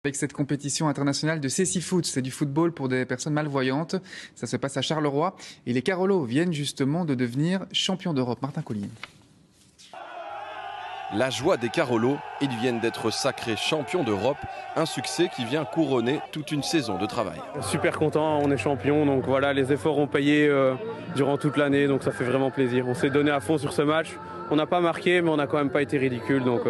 Avec cette compétition internationale de cécifoot, c'est du football pour des personnes malvoyantes. Ça se passe à Charleroi et les Carolos viennent justement de devenir champions d'Europe. Martin Collier. La joie des Carolos, ils viennent d'être sacrés champions d'Europe, un succès qui vient couronner toute une saison de travail. Super content, on est champion, donc voilà, les efforts ont payé durant toute l'année, donc ça fait vraiment plaisir. On s'est donné à fond sur ce match, on n'a pas marqué, mais on n'a quand même pas été ridicule, donc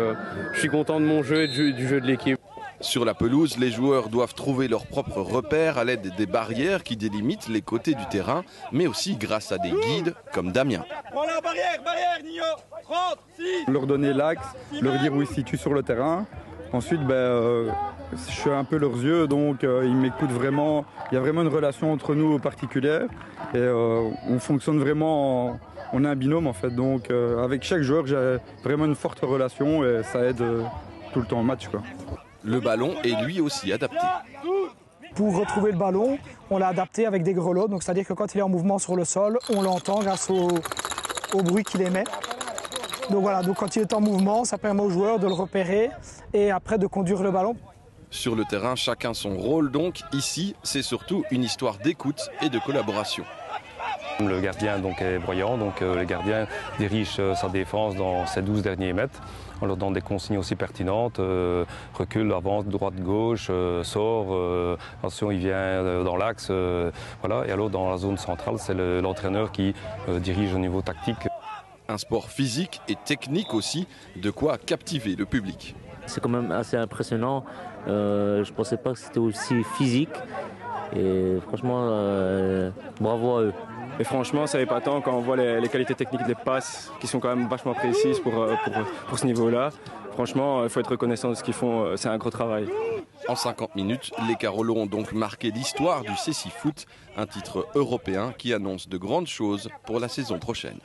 je suis content de mon jeu et du jeu de l'équipe. Sur la pelouse, les joueurs doivent trouver leurs propres repères à l'aide des barrières qui délimitent les côtés du terrain, mais aussi grâce à des guides comme Damien. Prends la barrière, Nino, 30, 6. Leur donner l'axe, leur dire où ils se situent sur le terrain. Ensuite, je suis un peu leurs yeux, donc ils m'écoutent vraiment. Il y a vraiment une relation entre nous particulière et on fonctionne vraiment, on est un binôme en fait. Donc avec chaque joueur, j'ai vraiment une forte relation et ça aide tout le temps au match, quoi. Le ballon est lui aussi adapté. Pour retrouver le ballon, on l'a adapté avec des grelots, donc c'est-à-dire que quand il est en mouvement sur le sol, on l'entend grâce au bruit qu'il émet. Donc voilà, donc quand il est en mouvement, ça permet aux joueurs de le repérer et après de conduire le ballon. Sur le terrain, chacun son rôle donc. Ici, c'est surtout une histoire d'écoute et de collaboration. Le gardien donc, est broyant, donc le gardien dirige sa défense dans ses 12 derniers mètres. On leur donne des consignes aussi pertinentes, recule, avance, droite, gauche, sort, attention il vient dans l'axe, voilà. Et alors dans la zone centrale, c'est l'entraîneur qui dirige au niveau tactique. Un sport physique et technique aussi, de quoi captiver le public. C'est quand même assez impressionnant, je ne pensais pas que c'était aussi physique et franchement bravo à eux. Et franchement, c'est épatant quand on voit les qualités techniques des passes qui sont quand même vachement précises pour ce niveau-là. Franchement, il faut être reconnaissant de ce qu'ils font, c'est un gros travail. En 50 minutes, les Carolos ont donc marqué l'histoire du cécifoot, un titre européen qui annonce de grandes choses pour la saison prochaine.